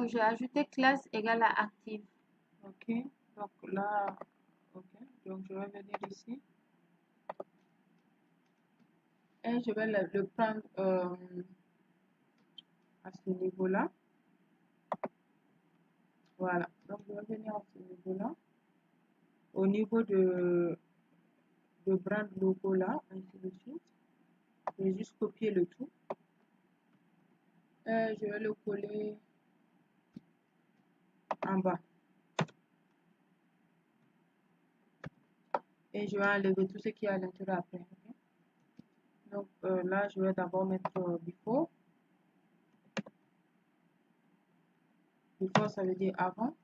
Donc, j'ai ajouté classe égale à active. Ok, donc là, ok, donc je vais venir ici et je vais le prendre à ce niveau-là. Voilà, donc je vais venir à ce niveau-là, au niveau de brand logo là, ainsi de suite. Je vais juste copier le tout. Et je vais le coller en bas. Et je vais enlever tout ce qui est à l'intérieur après. Okay? Donc là, je vais d'abord mettre before. Before, ça veut dire avant.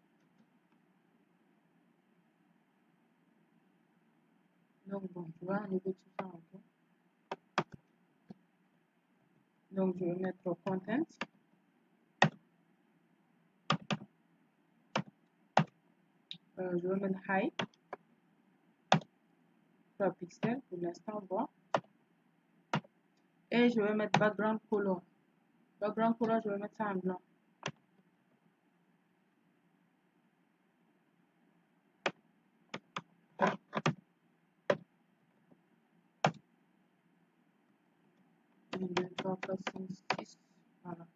Donc bon, je vais enlever tout ça. Okay? Donc je vais mettre content. Je vais mettre height. 3 pixels pour l'instant, bon. Et je vais mettre background color. Background color, je vais mettre ça en blanc. Voilà.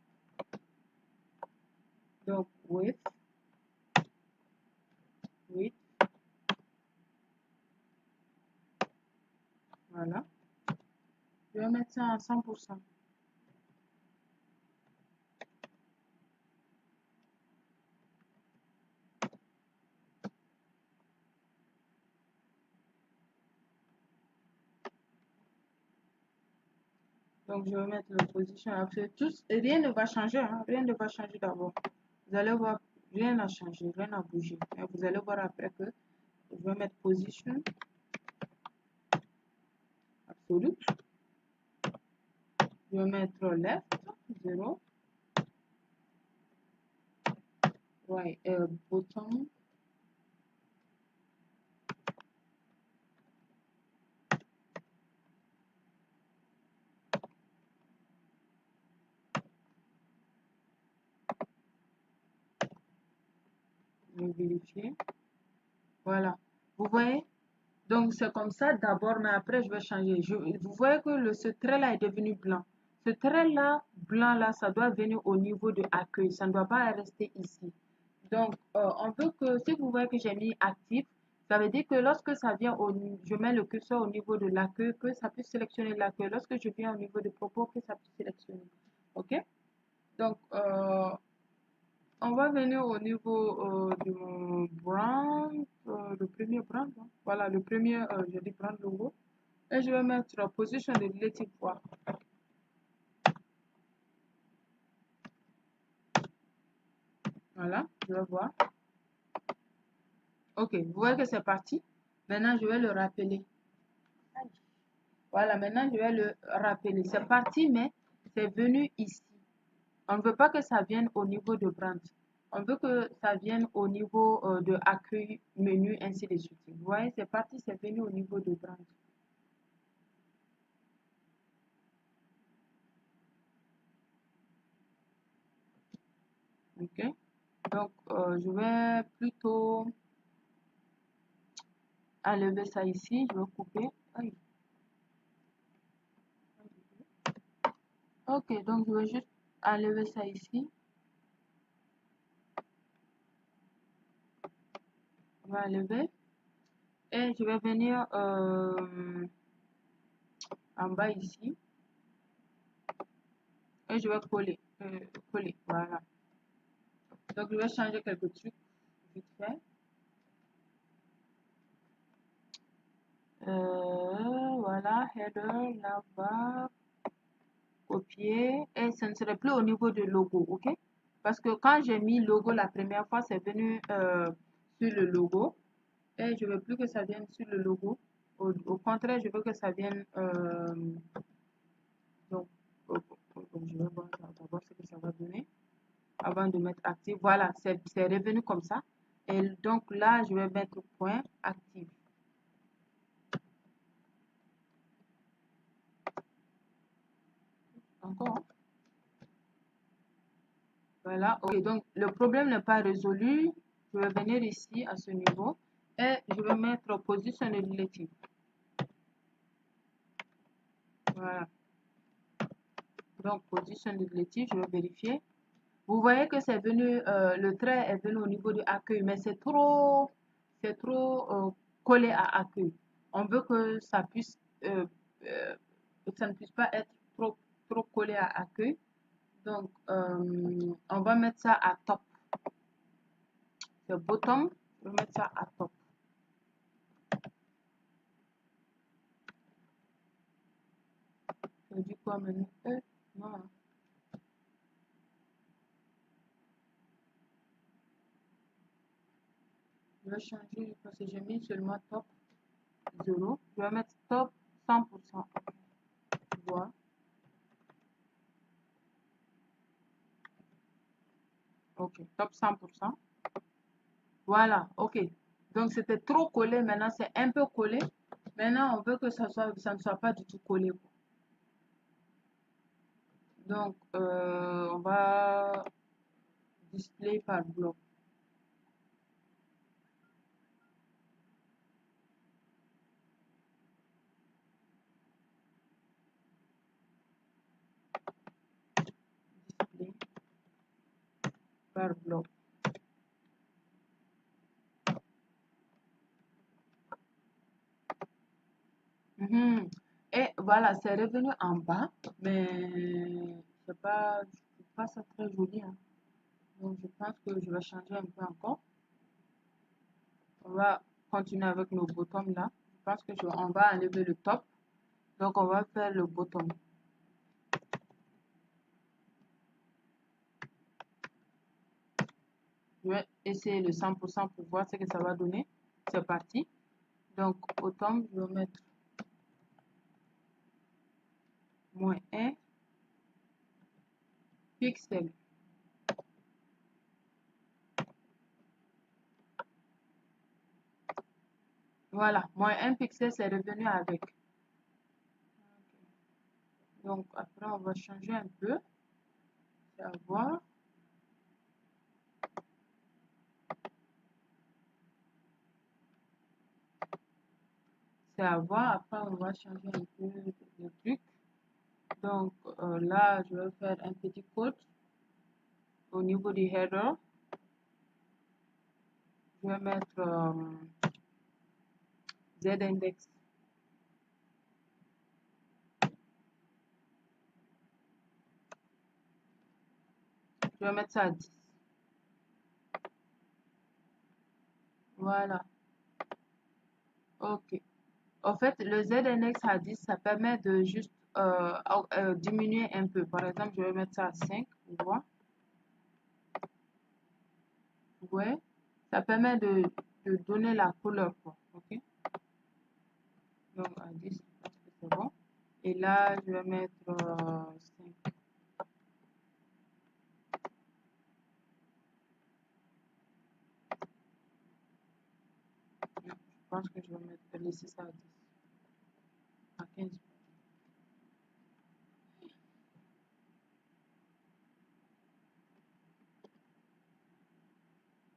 Donc, width. Voilà. Je vais mettre ça à 100%. Donc, je vais mettre le position après. Rien ne va changer. Hein? Rien ne va changer d'abord. Vous allez voir, rien n'a changé, rien n'a bougé. Mais vous allez voir après que je vais mettre position absolute. Je vais mettre left 0. Right, bottom. Je vais vérifier. Voilà. Vous voyez? Donc, c'est comme ça d'abord, mais après, je vais changer. Vous voyez que ce trait-là est devenu blanc. Ce trait-là, blanc-là, ça doit venir au niveau de accueil. Ça ne doit pas rester ici. Donc, on veut que, si vous voyez que j'ai mis actif, ça veut dire que lorsque ça vient, je mets le curseur au niveau de l'accueil, que ça puisse sélectionner l'accueil. Lorsque je viens au niveau de propos, que ça puisse sélectionner. OK? Donc, on va venir au niveau de mon brand, le premier brand. Hein. Voilà, le premier, je dis brand logo. Et je vais mettre position de relative poids. Voilà, je vais voir. Ok, vous voyez que c'est parti. Maintenant, je vais le rappeler. Voilà, maintenant, je vais le rappeler. C'est parti, mais c'est venu ici. On ne veut pas que ça vienne au niveau de brand. On veut que ça vienne au niveau de accueil, menu, ainsi de suite. Vous voyez, c'est parti, c'est venu au niveau de brand. Ok, donc je vais plutôt enlever ça ici. Je vais couper. Aïe. Ok, donc je vais juste enlever ça ici. On va enlever. Et je vais venir en bas ici. Et je vais coller. Coller, voilà. Donc je vais changer quelques trucs vite fait. Voilà, header, là-bas. Copier. Et ce ne serait plus au niveau du logo, ok? Parce que quand j'ai mis logo la première fois, c'est venu sur le logo. Et je ne veux plus que ça vienne sur le logo. Au contraire, je veux que ça vienne... donc, je vais voir d'abord ce que ça va donner. Avant de mettre actif. Voilà, c'est revenu comme ça. Et donc là, je vais mettre point actif. Encore. Voilà, ok, donc le problème n'est pas résolu. Je vais venir ici à ce niveau et je vais mettre position relative. Voilà, donc position relative, je vais vérifier. Vous voyez que c'est venu, le trait est venu au niveau du accueil, mais c'est trop collé à accueil. On veut que ça puisse, ça ne puisse pas être trop collé à accueil. Donc, on va mettre ça à top. C'est bottom, je vais mettre ça à top. Je dis quoi maintenant? Non. Je vais changer parce que j'ai mis seulement top 0. Je vais mettre top 100%. Tu vois? Ok, top 100%. Voilà, ok. Donc c'était trop collé, maintenant c'est un peu collé. Maintenant on veut que ça ne soit pas du tout collé, quoi. Donc on va display par bloc. Display par bloc. Mhm. Et voilà, c'est revenu en bas, mais je trouve pas ça très joli, hein. Donc je pense que je vais changer un peu encore. On va continuer avec nos boutons là. Je pense que on va enlever le top. Donc on va faire le bottom. Je vais essayer le 100% pour voir ce que ça va donner. C'est parti. Donc bottom, je vais mettre -1 pixel. Voilà, -1 pixel, c'est revenu avec. Donc après, on va changer un peu. C'est à voir. C'est à voir. Après, on va changer un peu le truc. Donc là, je vais faire un petit code au niveau du header. Je vais mettre z-index. Je vais mettre ça à 10. Voilà. Ok. En fait, le z-index à 10, ça permet de juste diminuer un peu. Par exemple, je vais mettre ça à 5. Vous voyez? Ouais. Ça permet de donner la couleur, quoi. Ok. Donc, à 10, je pense que c'est bon. Et là, je vais mettre 5. Je pense que je vais laisser ça à 10. À 15.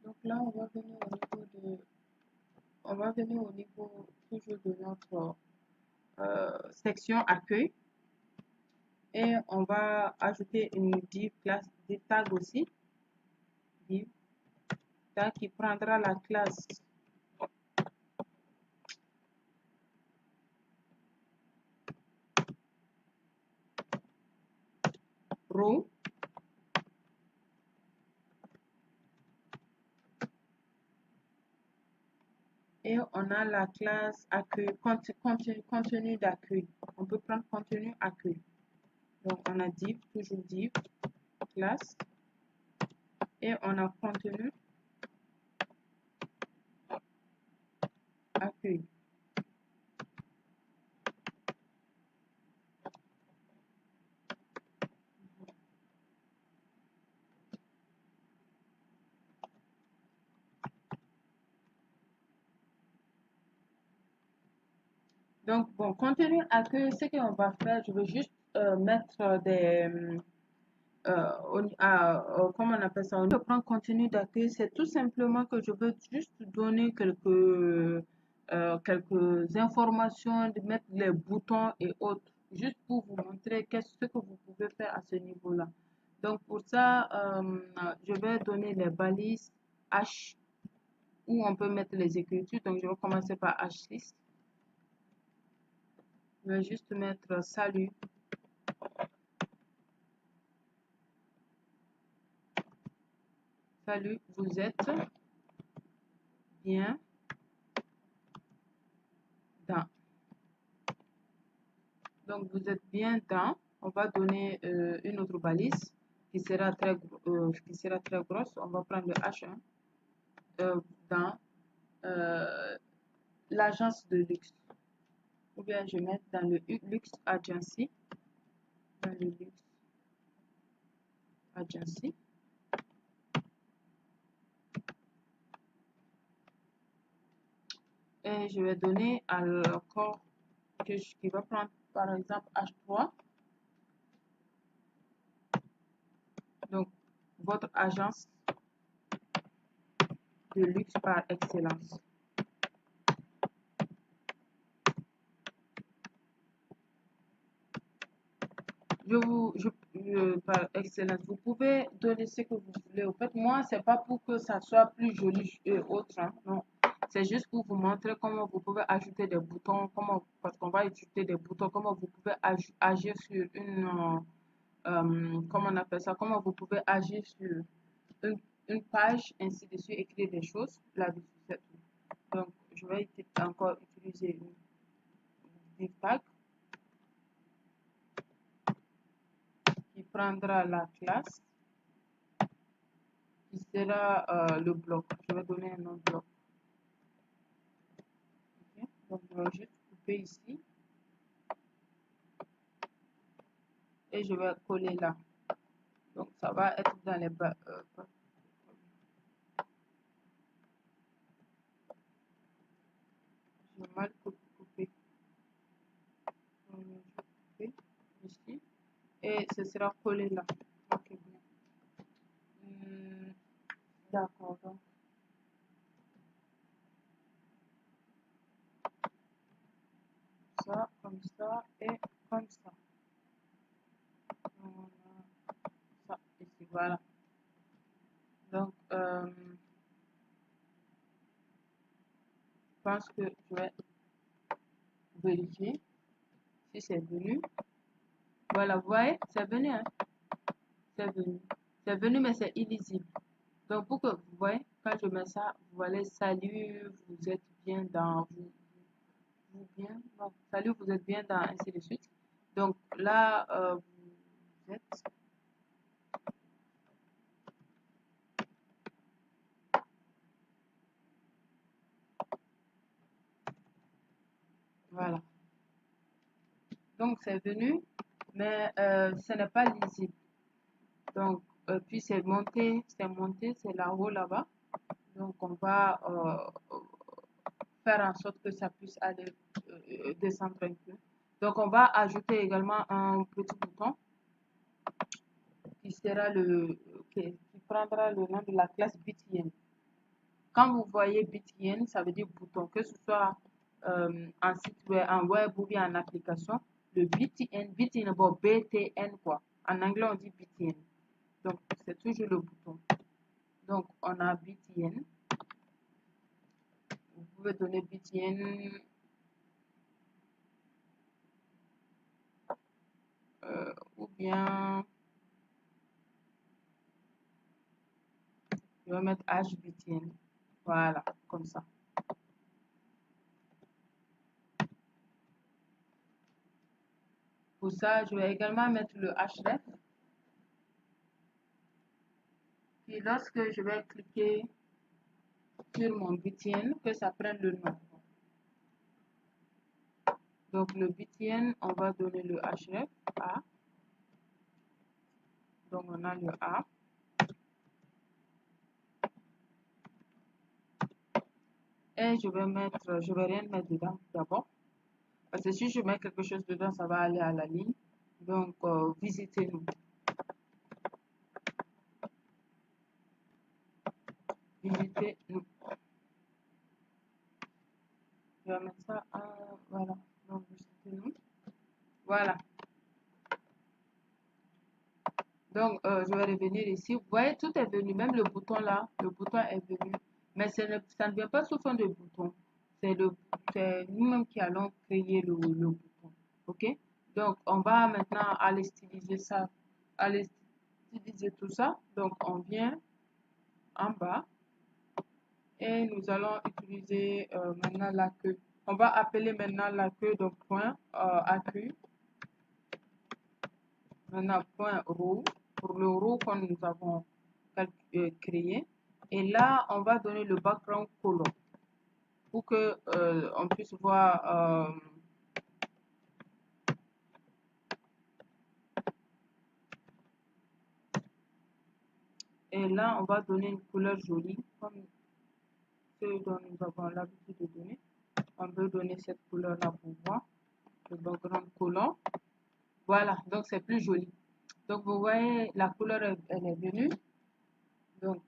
Donc là, on va venir au niveau toujours de notre section accueil. Et on va ajouter une div classe, div tag aussi. Div tag qui prendra la classe row. Et on a la classe accueil, contenu d'accueil. On peut prendre contenu accueil. Donc on a div, toujours div, classe. Et on a contenu accueil. Donc, bon, contenu accueil, ce qu'on va faire, je vais juste mettre comment on appelle ça? Je prends contenu d'accueil, c'est tout simplement que je veux juste donner quelques informations, de mettre les boutons et autres, juste pour vous montrer qu'est-ce que vous pouvez faire à ce niveau-là. Donc pour ça, je vais donner les balises H où on peut mettre les écritures. Donc je vais commencer par H6. Je vais juste mettre salut. Salut, vous êtes bien dans. Donc vous êtes bien dans. On va donner une autre balise qui sera très grosse. On va prendre le H1 dans l'agence de luxe. Ou bien je mets dans le Luxe Agency. Dans le Luxe Agency. Et je vais donner à le corps qui va prendre par exemple H3. Donc, votre agence de luxe par excellence. Par excellence, vous pouvez donner ce que vous voulez. En fait, moi, c'est pas pour que ça soit plus joli et autre, hein, non. C'est juste pour vous montrer comment vous pouvez ajouter des boutons, parce qu'on va ajouter des boutons, comment vous pouvez agir sur comment on appelle ça, comment vous pouvez agir sur une page, ainsi de suite, écrire des choses, là-dessus, c'est tout. Donc, je vais encore utiliser une div tag qui prendra la classe, qui sera le bloc. Je vais donner un nom bloc. Okay. Donc, je vais juste couper ici. Et je vais coller là. Donc, ça va être dans les bas. Je vais mal couper. Je vais couper ici. Et ce sera collé là. Ok, bien. D'accord, donc. Ça, comme ça et comme ça. Voilà. Ça, ici, voilà. Donc, je pense que je vais vérifier si c'est venu. Voilà, vous voyez, c'est venu, hein? C'est venu. C'est venu, mais c'est illisible. Donc, pour que vous voyez, quand je mets ça, vous voyez, salut, vous êtes bien dans, vous bien, non, salut, vous êtes bien dans, ainsi de suite. Donc, là, vous êtes, voilà. Donc, c'est venu, mais ce n'est pas lisible. Donc, puis c'est monté, c'est là-haut, là-bas. Donc, on va faire en sorte que ça puisse aller descendre un peu. Donc, on va ajouter également un petit bouton qui sera qui prendra le nom de la classe BTN. Quand vous voyez BTN, ça veut dire bouton, que ce soit en site web, en web ou bien en application. Le BTN, bon, BTN quoi. En anglais, on dit BTN. Donc, c'est toujours le bouton. Donc, on a BTN. Vous pouvez donner BTN ou bien je vais mettre HBTN. Voilà, comme ça. Pour ça, je vais également mettre le href. Puis lorsque je vais cliquer sur mon BTN, que ça prenne le nom. Donc le BTN, on va donner le href A. Donc on a le A. Et je vais rien mettre dedans d'abord. Parce que si je mets quelque chose dedans, ça va aller à la ligne. Donc visitez-nous. visitez-nous. Je vais mettre ça à, voilà, donc visitez-nous. Voilà. Donc, je vais revenir ici. Vous voyez, tout est venu, même le bouton là, le bouton est venu. Mais ça ne vient pas sous forme de bouton. C'est nous-mêmes qui allons créer le bouton. OK? Donc, on va maintenant aller styliser ça, aller styliser tout ça. Donc, on vient en bas et nous allons utiliser maintenant la queue. On va appeler maintenant la queue, donc point accu. Maintenant, point row, pour le row que nous avons créé. Et là, on va donner le background color pour que on puisse voir. Et là, on va donner une couleur jolie, comme ce dont nous avons l'habitude de donner. On peut donner cette couleur-là pour voir le background color. Voilà, donc c'est plus joli. Donc, vous voyez, la couleur, elle est venue. Donc,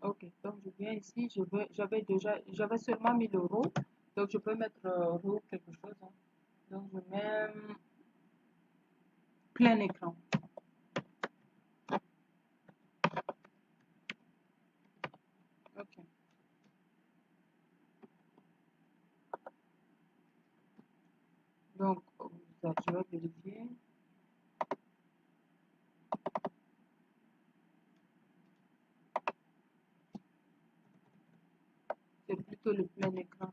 ok, donc je viens ici, j'avais seulement mis le row, donc je peux mettre row quelque chose, hein. Donc je mets plein écran. Ok. Donc je vais vérifier. C'est plutôt le plein écran.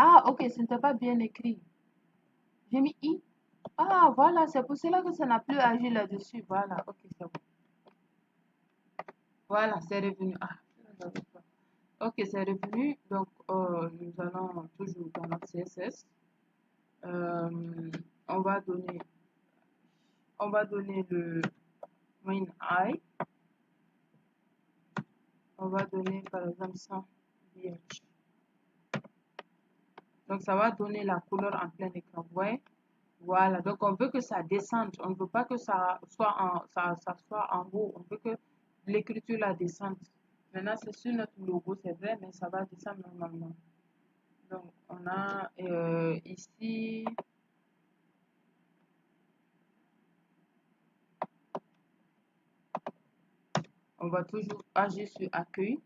Ah, ok, ce n'était pas bien écrit. J'ai mis I. Ah, voilà, c'est pour cela que ça n'a plus agi là-dessus. Voilà, ok, c'est bon. Voilà, c'est revenu. Ah, ok, c'est revenu. Donc, nous allons toujours dans notre CSS. Euh, on va donner le main eye. On va donner par exemple 100 VH. Donc, ça va donner la couleur en plein écran. Vous voyez? Voilà. Donc, on veut que ça descende. On ne veut pas que ça soit ça soit en haut. On veut que l'écriture la descende. Maintenant, c'est sur notre logo, c'est vrai, mais ça va descendre normalement. Donc, on a ici. On va toujours agir sur accueil.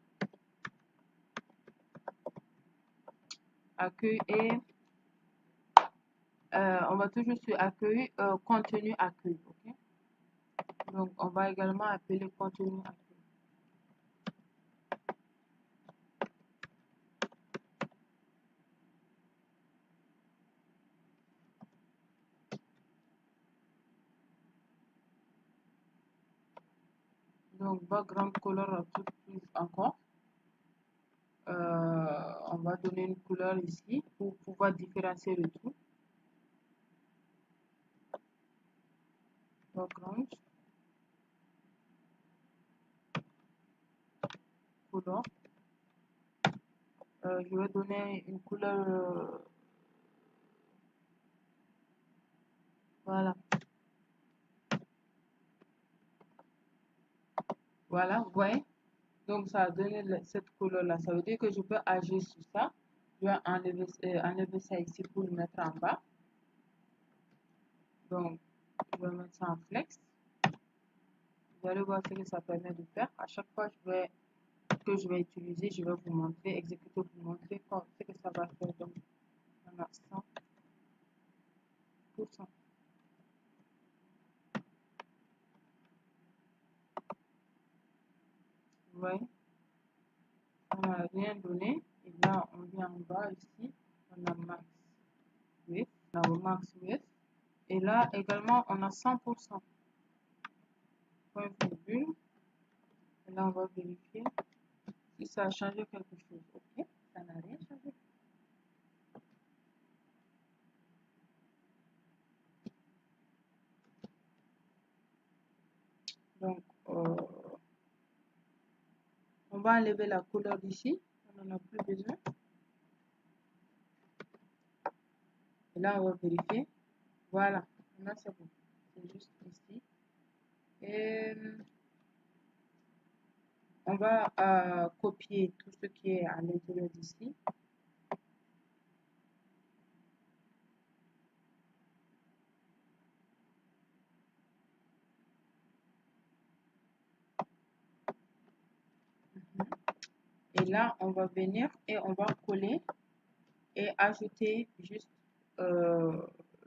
Accueil et on va toujours sur accueil, contenu accueil. Ok? Donc, on va également appeler contenu accueil. Donc, background color tout plus encore. On va donner une couleur ici pour pouvoir différencier le tout. Background color. Je vais donner une couleur. Voilà. Voilà, vous voyez? Donc, ça a donné cette couleur-là. Ça veut dire que je peux agir sur ça. Je vais enlever ça ici pour le mettre en bas. Donc, je vais mettre ça en flex. Vous allez voir ce que ça permet de faire. À chaque fois que je vais utiliser, je vais vous montrer, exécuter pour vous montrer ce que ça va faire. Donc, on a 100%. Vous voyez? On n'a rien donné. Et là, on vient en bas ici. On a max width. On a max width. Et là également, on a 100%. Point virgule. Et là, on va vérifier si ça a changé quelque chose. Ok, ça n'a rien changé. Donc, on va enlever la couleur d'ici. On n'en a plus besoin. Et là, on va vérifier. Voilà, maintenant c'est bon. C'est juste ici. Et on va copier tout ce qui est à l'intérieur d'ici. Et là, on va venir et on va coller et ajouter juste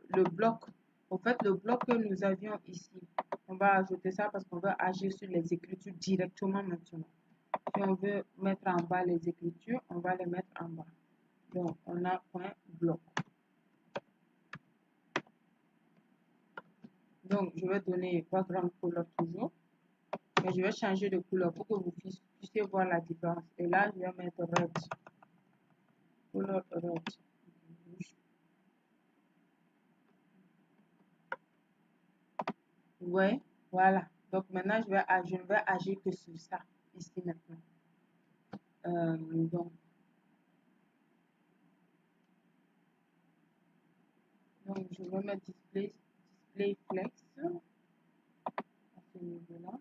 le bloc. En fait, le bloc que nous avions ici, on va ajouter ça parce qu'on va agir sur les écritures directement maintenant. Si on veut mettre en bas les écritures, on va les mettre en bas. Donc, on a point bloc. Donc, je vais donner background color toujours. Mais je vais changer de couleur pour que vous puissiez voir la différence. Et là, je vais mettre red. Color red. Ouais, voilà. Donc maintenant, je ne vais agir que sur ça, ici maintenant. Donc, je vais mettre display flex à ce niveau-là.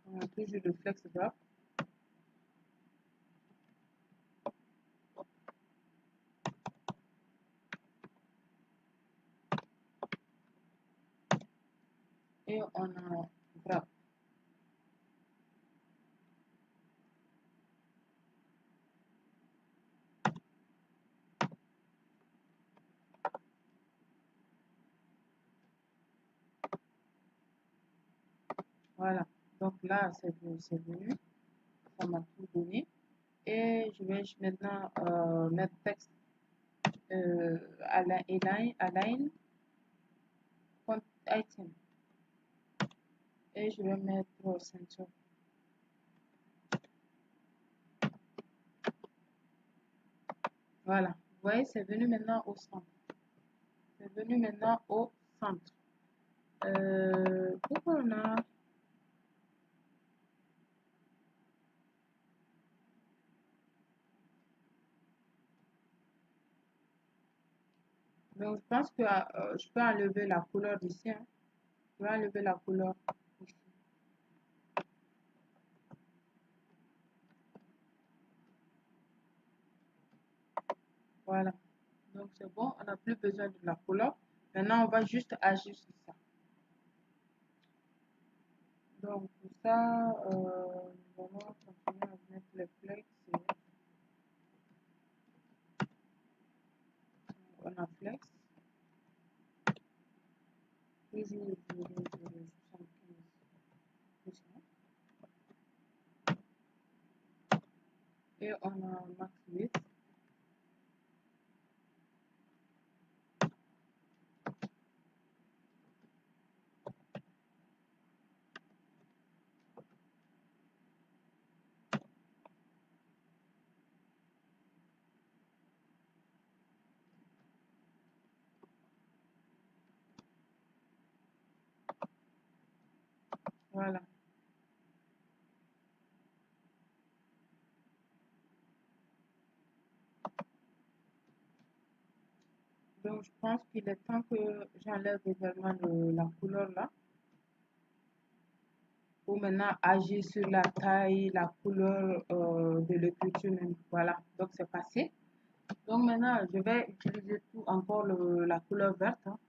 On a toujours le flex drop. Et on a drop. Voilà. Donc là, c'est venu. Ça m'a tout donné. Et je vais maintenant mettre texte align font item. Et je vais mettre center. Voilà. Vous voyez, c'est venu maintenant au centre. C'est venu maintenant au centre. Pourquoi on a... Donc, je pense que je peux enlever la couleur d'ici. Hein. Je vais enlever la couleur ici. Voilà. Donc, c'est bon. On n'a plus besoin de la couleur. Maintenant, on va juste agir sur ça. Donc, pour ça, nous allons continuer à mettre le flex. On a flex. Toujours 0,75%. Et on a max width. Voilà. Donc, je pense qu'il est temps que j'enlève également la couleur là. Pour maintenant agir sur la taille, la couleur de l'écriture. Voilà. Donc, c'est passé. Donc, maintenant, je vais utiliser tout encore la couleur verte. Hein.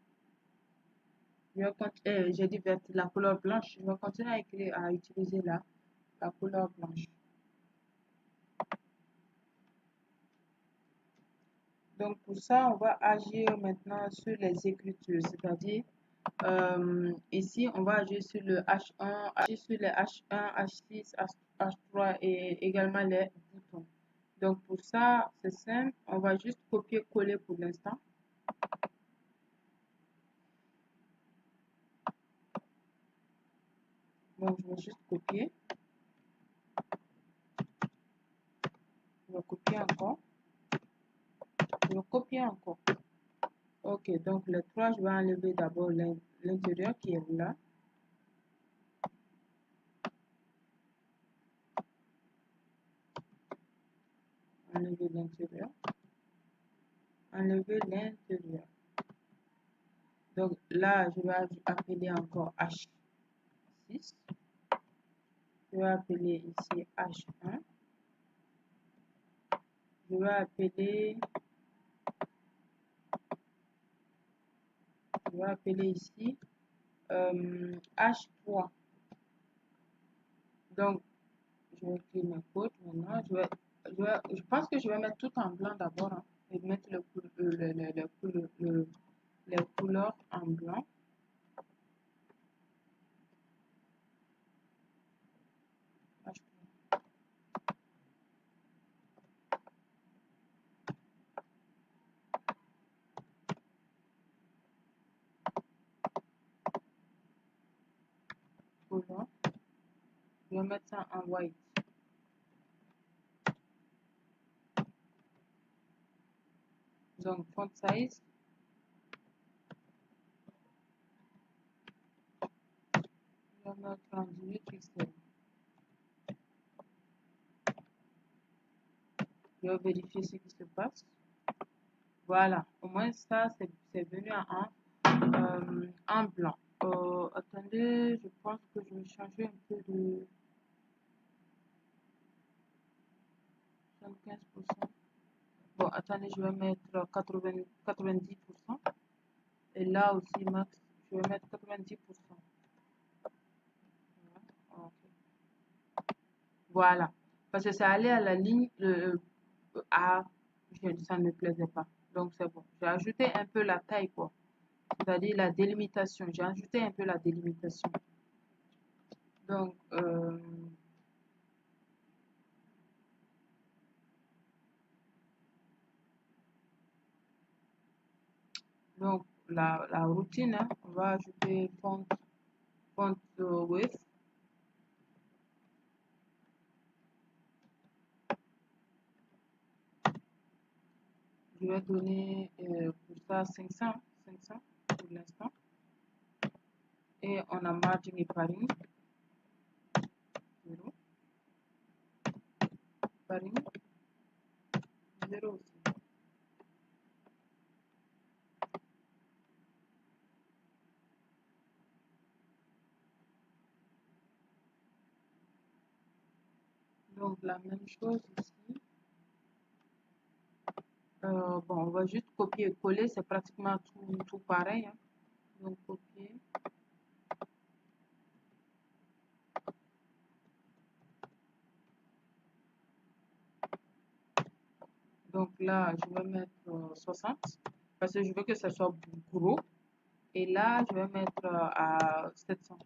J'ai dit verte, la couleur blanche. Je vais continuer à utiliser la couleur blanche. Donc, pour ça, on va agir maintenant sur les écritures, c'est-à-dire Ici, on va agir sur le H1, agir sur les H1, H6, H3 et également les boutons. Donc pour ça, c'est simple, on va juste copier-coller pour l'instant. Donc je vais juste copier. Je vais copier encore. Je vais copier encore. Ok, donc les trois, je vais enlever d'abord l'intérieur qui est là. Enlever l'intérieur. Enlever l'intérieur. Donc là, je vais appeler encore H6. Je vais appeler ici H1. Je vais appeler ici H3. Donc, je vais créer mes codes maintenant. Je pense que je vais mettre tout en blanc d'abord, hein, et mettre les couleurs en blanc. Couleur. Je vais mettre ça en white. Donc, font size. Je vais mettre en 18 pixels. Je vais vérifier ce qui se passe. Voilà, au moins ça, c'est venu en blanc. Attendez, je pense que je vais changer un peu de 75%. Bon, attendez, je vais mettre 90%. Et là aussi, max, je vais mettre 90%. Voilà. Parce que c'est allé à la ligne A, ça ne me plaisait pas. Donc, c'est bon. J'ai ajouté un peu la taille, quoi. C'est-à-dire la délimitation. J'ai ajouté un peu la délimitation. Donc, la routine, hein, on va ajouter font width. Je vais donner pour ça 500 pour l'instant. Et on a margin et padding. 0. Padding. 0 aussi. Donc la même chose ici. Bon, on va juste copier et coller, c'est pratiquement tout pareil, hein. Donc copier. Donc là, je vais mettre 60 parce que je veux que ça soit gros. Et là, je vais mettre à 700.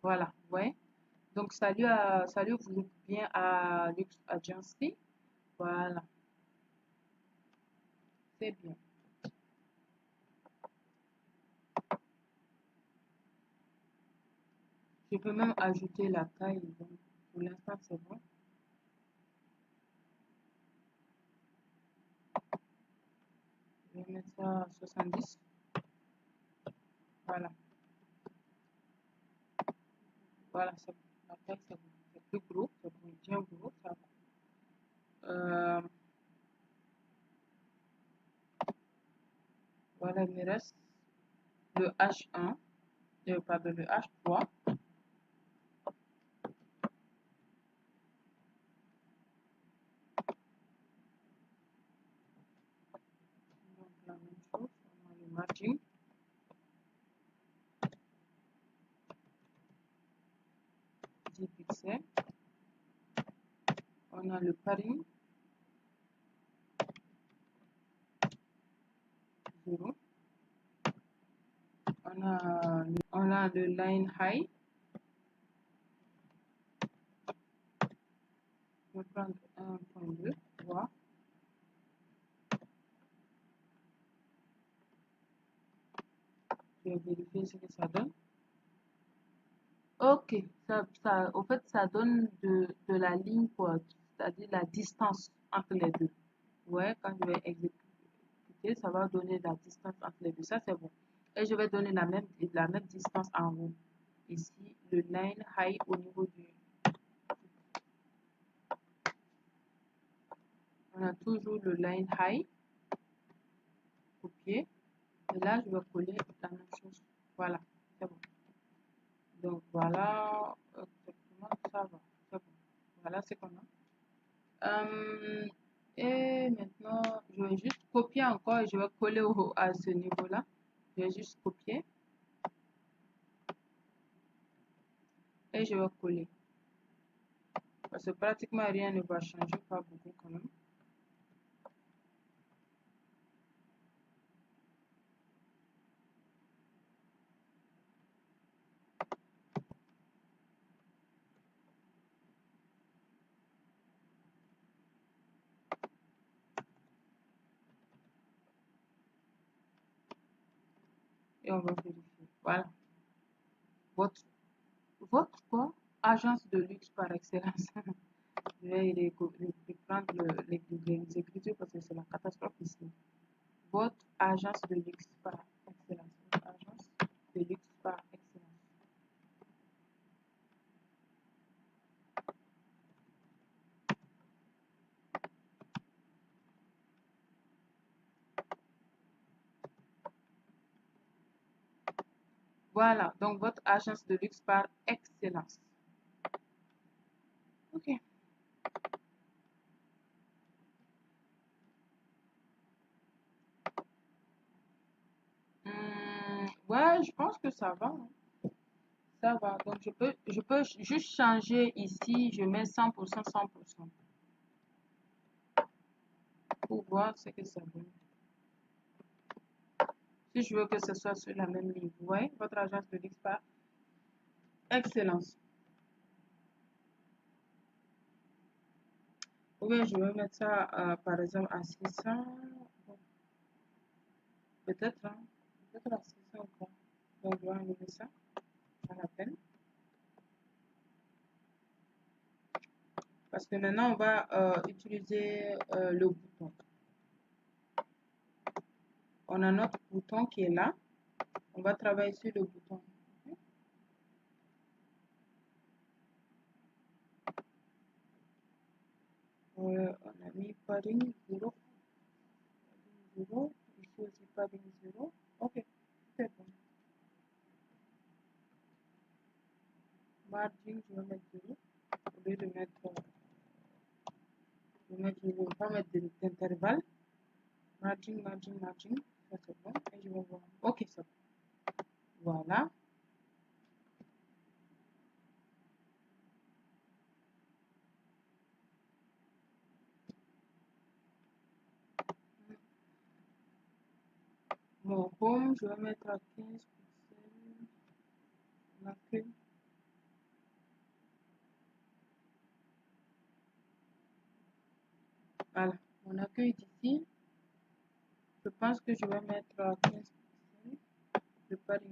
Voilà, ouais. Donc, salut vous êtes bien à Lux Agency. Voilà, c'est bien. Je peux même ajouter la taille. Donc, pour l'instant, c'est bon. Je vais mettre ça à 70. Voilà. Voilà, c'est bon. La taille, c'est bon. C'est plus gros, c'est bien gros, ça va. Voilà, il me reste le H1, pardon, le H3. Donc, la même chose, on a le margin. Pixels. On a le padding. 0. prends le line high. Je vais prendre 1.2, voir. Je vais vérifier ce que ça donne. Ok, au fait, ça donne de la ligne, quoi, c'est-à-dire la distance entre les deux. Ouais, quand je vais exécuter, ça va donner la distance entre les deux. Ça, c'est bon. Et je vais donner la même distance en haut. Ici, le line high au niveau du... On a toujours le line high. Copier. Et là, je vais coller la même chose. Voilà, c'est bon. Donc, voilà, exactement, ça va. C'est bon. Voilà ce qu'on a. Et maintenant, je vais juste copier encore et je vais coller à ce niveau-là. Je vais juste copier. Et je vais coller. Parce que pratiquement rien ne va changer, pas beaucoup quand même. Et on va vérifier. Voilà. Votre quoi? Agence de luxe par excellence. Je vais reprendre les écritures parce que c'est la catastrophe ici. Votre agence de luxe par excellence. Votre agence de luxe par excellence. Voilà, donc votre agence de luxe par excellence. Ok. Ouais, je pense que ça va. Hein. Ça va. Donc je peux juste changer ici. Je mets 100%, 100%. Pour voir ce que ça donne. Si je veux que ce soit sur la même ligne. Vous voyez, votre agence de luxe par excellence. Oui, je vais mettre ça, par exemple, à 600. Bon. Peut-être, hein. Peut-être à 600 encore. Donc, je vais enlever ça. Pas la peine. Parce que maintenant, on va utiliser le bouton. On a notre bouton qui est là. On va travailler sur le bouton. On a mis padding 0. Padding 0. Ici aussi padding 0. Ok, c'est bon. Margin, je vais mettre 0. Au lieu de mettre, je vais mettre 0. On va mettre d'intervalle. Margin, margin, margin. Ça c'est bon. Et je vais voir. Ok, c'est bon. Voilà. Mon home, je vais mettre à 15 pixels. L'accueil. Voilà. Mon accueil d'ici. Je pense que je vais mettre à 15 pixels. Je pas les...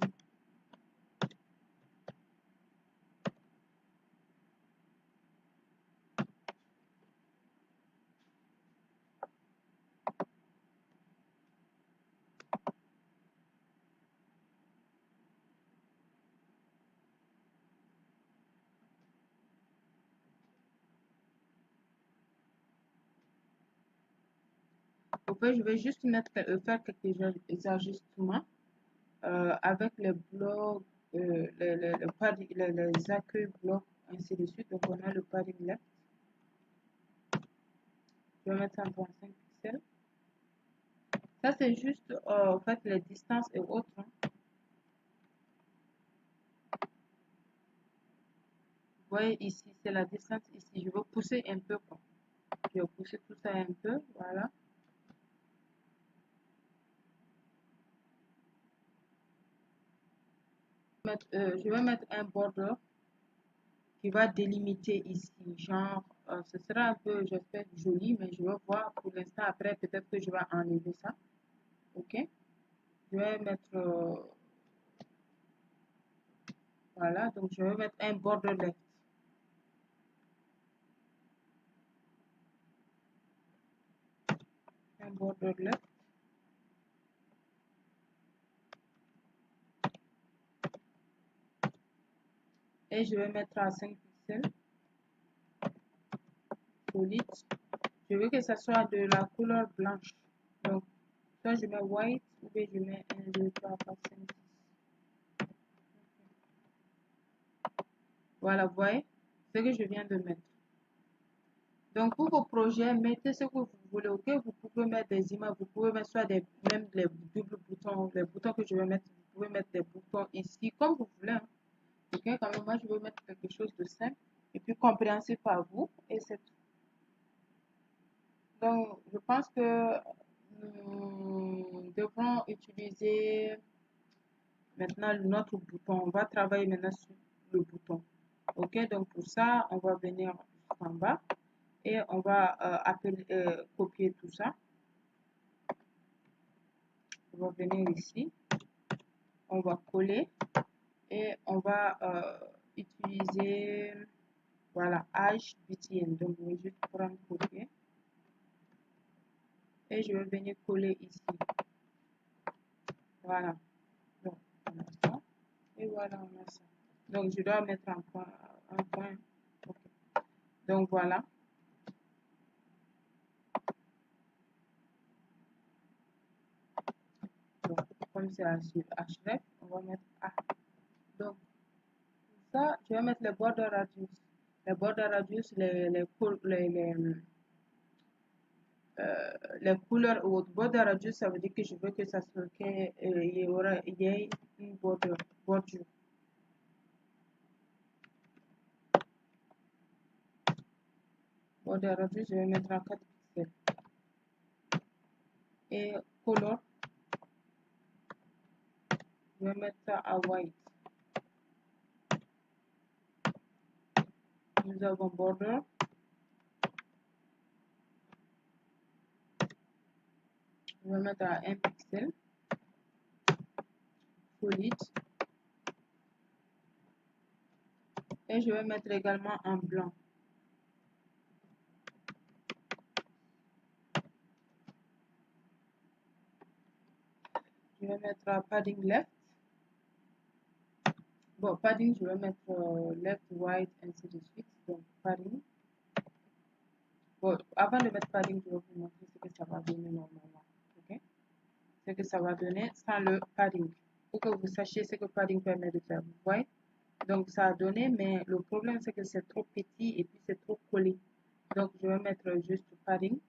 Au fait, je vais juste mettre, faire quelques ajustements avec les blocs, les accueils blocs, ainsi de suite. Donc, on a le padding left. Je vais mettre 135 pixels. Ça, c'est juste en fait les distances et autres. Hein. Vous voyez ici, c'est la distance ici. Je vais pousser un peu. Quoi. Je vais pousser tout ça un peu. Voilà. Je vais mettre un border qui va délimiter ici. Genre, ce sera un peu, j'espère, joli, mais je vais voir pour l'instant. Après, peut-être que je vais enlever ça. Ok. Je vais mettre, voilà, donc je vais mettre un border left. Un border left. Et je vais mettre à 5 pixels. Solide. Je veux que ça soit de la couleur blanche. Donc, soit je mets white ou bien je mets 1, 2, 3, 4, 5, 6. Voilà, vous voyez ce que je viens de mettre. Donc, pour vos projets, mettez ce que vous voulez. Ok, vous pouvez mettre des images, vous pouvez mettre soit même les doubles boutons, les boutons que je vais mettre, vous pouvez mettre des boutons ici, comme vous voulez. Hein. Ok, quand même, moi, je vais mettre quelque chose de simple et puis compréhensible par vous. Et c'est tout. Donc, je pense que nous devrons utiliser maintenant notre bouton. On va travailler maintenant sur le bouton. Ok, donc pour ça, on va venir en bas et on va copier tout ça. On va venir ici, on va coller et on va utiliser, voilà, HBTN. Donc, je vais juste prendre copier et je vais venir coller ici. Voilà, donc on a ça et voilà, on a ça. Donc, je dois mettre un point. Okay. Donc, voilà. Donc, comme c'est sur href, on va mettre A. Donc, ça, je vais mettre les border radius. Les border radius, les couleurs ou autres. Border radius, ça veut dire que je veux que ça soit qu'il y ait une bordure. Border radius, je vais mettre en 4 pixels. Et color, je vais mettre ça à white. Nous avons border. Je vais mettre à 1 pixel. Solide. Et je vais mettre également en blanc. Je vais mettre padding left. Bon, padding, je vais mettre left, right, ainsi de suite. Donc, padding. Bon, avant de mettre padding, je vais vous montrer ce que ça va donner normalement. Ok? Ce que ça va donner sans le padding. Pour que vous sachiez ce que padding permet de faire. Vous voyez? Donc, ça a donné, mais le problème, c'est que c'est trop petit et puis c'est trop collé. Donc, je vais mettre juste padding.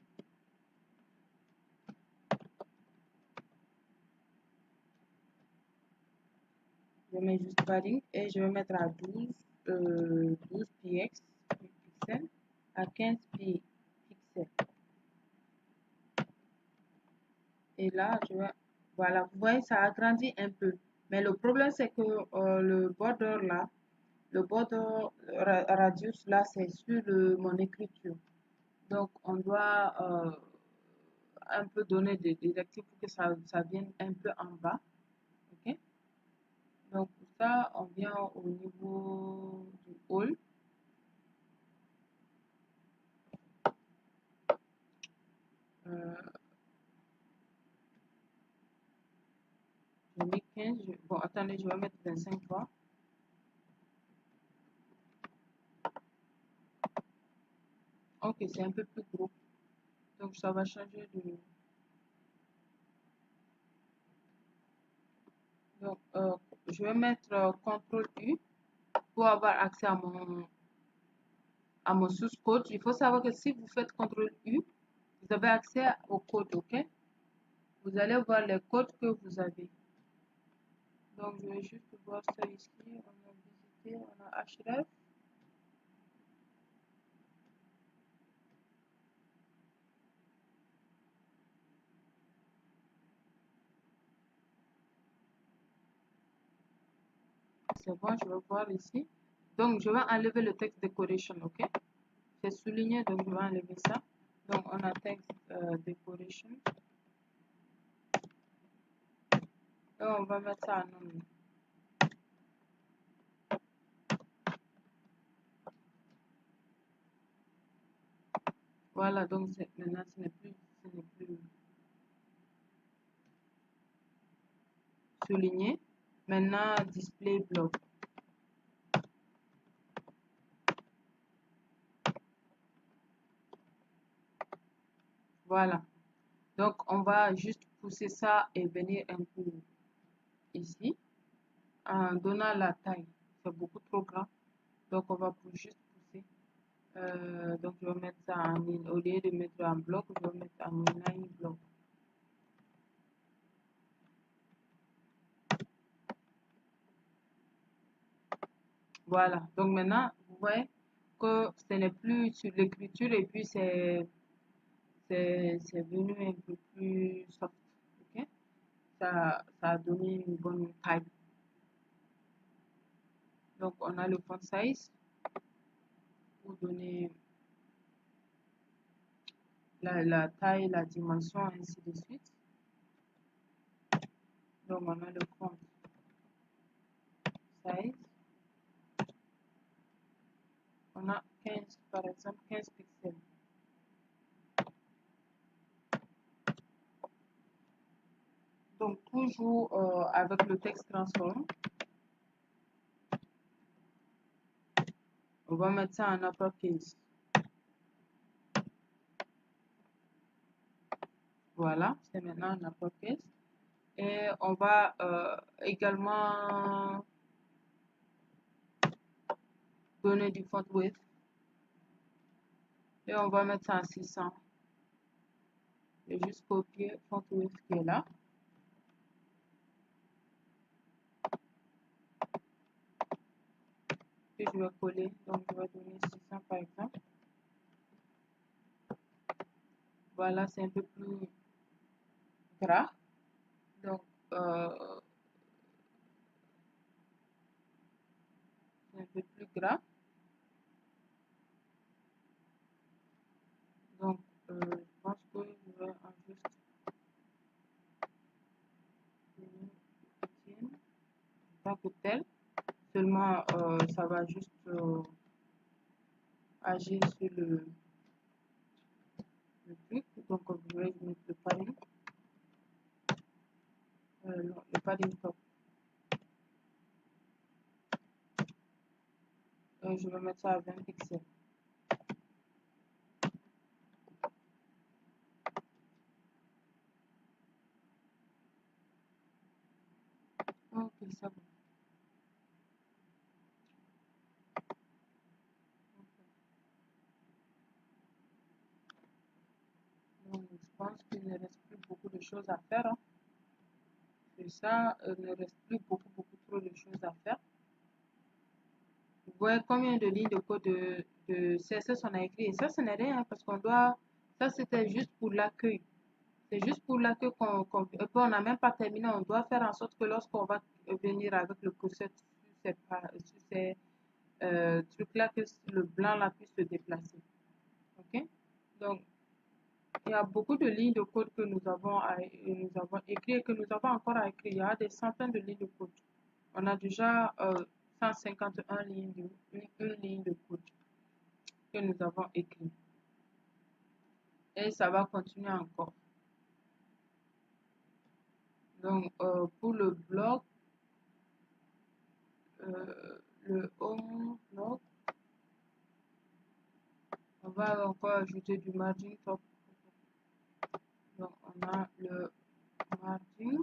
Je mets juste padding et je vais mettre à 12 pixels à 15 pixels. Et là, voilà, vous voyez, ça agrandit un peu. Mais le problème, c'est que le border là, le border radius là, c'est sur mon écriture. Donc, on doit un peu donner des directives pour que ça vienne un peu en bas. Ok? Donc, pour ça, on vient au niveau du hall. J'ai mis 15. Bon, attendez, je vais mettre 25 fois. Ok, c'est un peu plus gros. Donc, ça va changer de... Donc, je vais mettre CTRL U pour avoir accès à mon source code. Il faut savoir que si vous faites CTRL U, vous avez accès au code, ok? Vous allez voir les codes que vous avez. Donc, je vais juste voir ça ici. On a visité, on a href. c'est bon, je vais voir ici. Donc, je vais enlever le texte decoration, ok? C'est souligné, donc je vais enlever ça. Donc, on a texte decoration. Et on va mettre ça en nom. Voilà, donc maintenant, ce n'est plus souligné. Maintenant, display block. Voilà. Donc, on va juste pousser ça et venir un peu ici en donnant la taille. C'est beaucoup trop grand. Donc, on va juste pousser. Donc, je vais mettre ça en ligne. Au lieu de mettre en bloc, je vais mettre en inline bloc. Voilà. Donc, maintenant, vous voyez que ce n'est plus sur l'écriture et puis c'est venu un peu plus soft. Ok? Ça a donné une bonne taille. Donc, on a le font size pour donner la taille, la dimension, ainsi de suite. Donc, on a le font size. On a 15, par exemple, 15 pixels. Donc, toujours avec le texte transform. On va mettre ça en uppercase. Voilà, c'est maintenant en uppercase. Et on va également donner du font width. Et on va mettre ça en 600. Je vais juste copier font width qui est là. Et je vais coller. Donc, je vais donner 600 par exemple. Voilà, c'est un peu plus gras. Donc, c'est un peu plus gras. Donc, je pense que je vais en juste une tant que tel. Seulement, ça va juste agir sur le truc. Donc, je vais mettre le padding. Non, le padding top. Je vais mettre ça à 20 pixels. Ok, c'est bon. Donc, je pense qu'il ne reste plus beaucoup de choses à faire. Hein. C'est ça, il ne reste plus beaucoup trop de choses à faire. Vous voyez combien de lignes de code de CSS on a écrit. Et ça, ce n'est rien hein, parce qu'on doit... Ça, c'était juste pour l'accueil. C'est juste pour l'accueil on n'a même pas terminé. On doit faire en sorte que lorsqu'on va venir avec le curseur sur ces trucs-là, que le blanc là puisse se déplacer. OK? Donc, il y a beaucoup de lignes de code que nous avons écrit et que nous avons encore à écrire. Il y a des centaines de lignes de code. On a déjà 151 lignes une ligne de code que nous avons écrit. Et ça va continuer encore. Donc, pour le blog, le home blog, on va encore ajouter du margin top. Donc, on a le margin.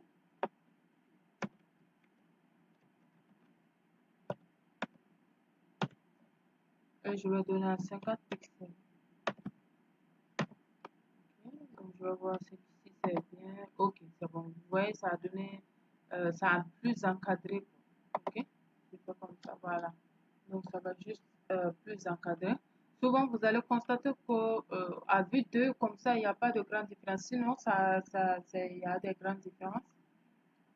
Et je vais donner à 50 pixels. Okay. Donc, je vais voir si c'est bien. Ok, c'est bon. Vous voyez, ça a donné, ça a plus encadré. Ok, c'est pas comme ça, voilà. Donc, ça va juste plus encadré. Souvent, vous allez constater qu'à vue d'eux, comme ça, il n'y a pas de grande différence. Sinon, il y a des grandes différences.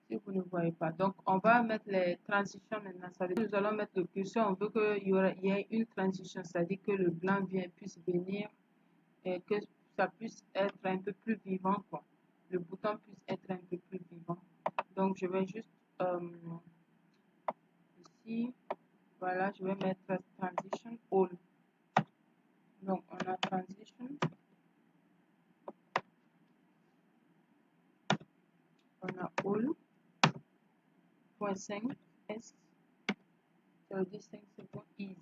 si vous ne voyez pas. Donc, on va mettre les transitions maintenant. Ça veut dire que nous allons mettre le curseur. On veut qu'il y ait une transition, c'est-à-dire que le blanc puisse venir et que ça puisse être un peu plus vivant, quoi. Le bouton puisse être un peu plus vivant. Donc, je vais juste ici, voilà, je vais mettre transition all. Donc, on a transition. On a all. Point 5 S. Ça veut dire 5 secondes easy.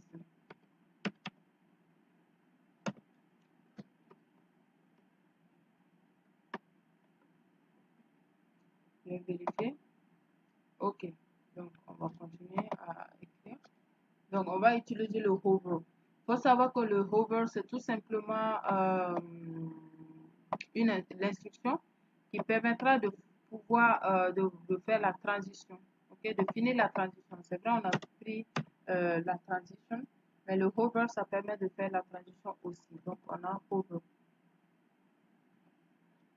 Je vais vérifier. OK. Donc, on va continuer à écrire. Donc, on va utiliser le hover. Il faut savoir que le hover, c'est tout simplement l'instruction qui permettra de pouvoir de faire la transition. OK, de finir la transition. C'est vrai, on a pris la transition, mais le hover, ça permet de faire la transition aussi. Donc, on a hover.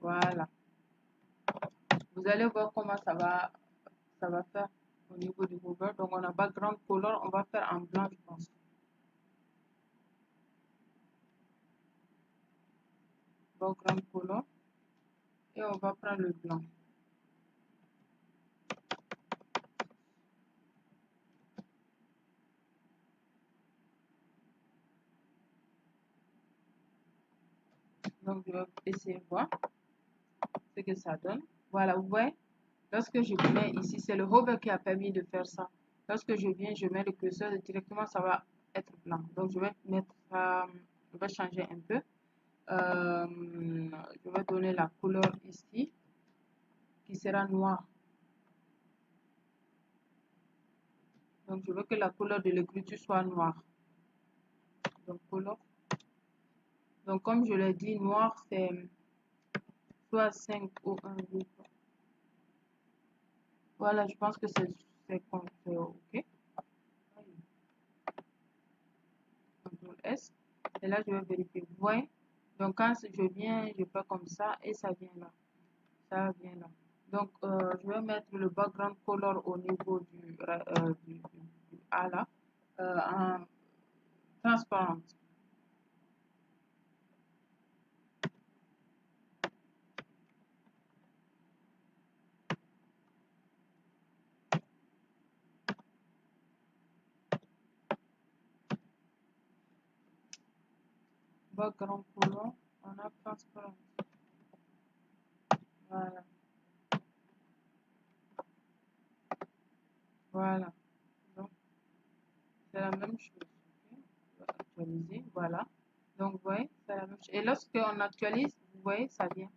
Voilà. Vous allez voir comment ça va faire au niveau du hover. Donc, on a background color, on va faire en blanc, je pense. Background color. Et on va prendre le blanc. Donc, je vais essayer de voir ce que ça donne. Voilà, vous voyez, lorsque je mets ici, c'est le hover qui a permis de faire ça. Lorsque je viens, je mets le curseur et directement, ça va être blanc. Donc, je vais mettre ça, je vais changer un peu. Je vais donner la couleur ici, qui sera noire. Donc, je veux que la couleur de l'écriture soit noire. Donc, couleur. Donc, comme je l'ai dit, noir, c'est soit 5 ou 1, 2, 3. Voilà, je pense que c'est OK. CTRL S. Et là, je vais vérifier. Vous voyez? Donc, quand je viens, je fais comme ça et ça vient là. Ça vient là. Donc, je vais mettre le background color au niveau du A là, en transparent. Background color, on a transparent. Voilà. Voilà. Donc, c'est la même chose. Okay. Je vais actualiser. Voilà. Donc, vous voyez, c'est la même chose. Et lorsqu'on actualise, vous voyez, ça vient.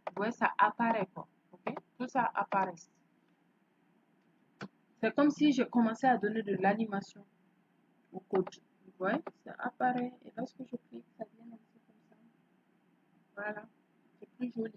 Vous voyez, ça apparaît quoi. OK? Tout ça apparaît. C'est comme si je commençais à donner de l'animation au code. Vous voyez, ça apparaît. Et lorsque je clique, ça vient aussi comme ça. Voilà. C'est plus joli.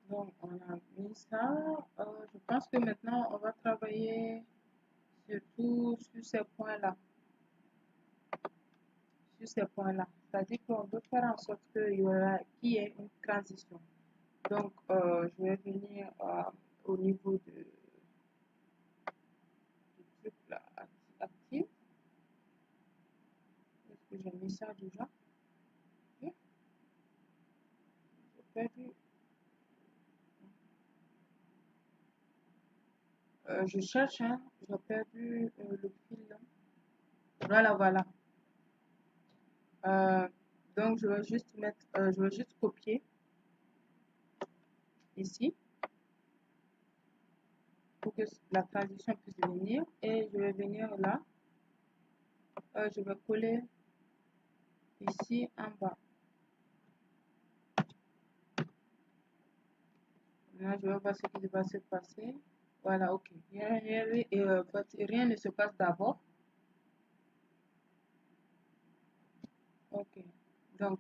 Donc, on a mis ça. Je pense que maintenant, on va travailler surtout sur ces points-là. Sur ces points-là. C'est-à-dire qu'on veut faire en sorte qu'il y ait une transition. Donc, je vais venir au niveau du truc là, actif. Est-ce que j'ai mis ça déjà? Okay. J'ai perdu. Je cherche, hein. J'ai perdu le fil là. Voilà, voilà. Donc, je vais juste mettre, je vais juste copier ici pour que la transition puisse venir et je vais venir là. Je vais coller ici en bas. Là, je vais voir ce qui va se passer. Voilà, ok. Rien ne se passe d'abord. Donc,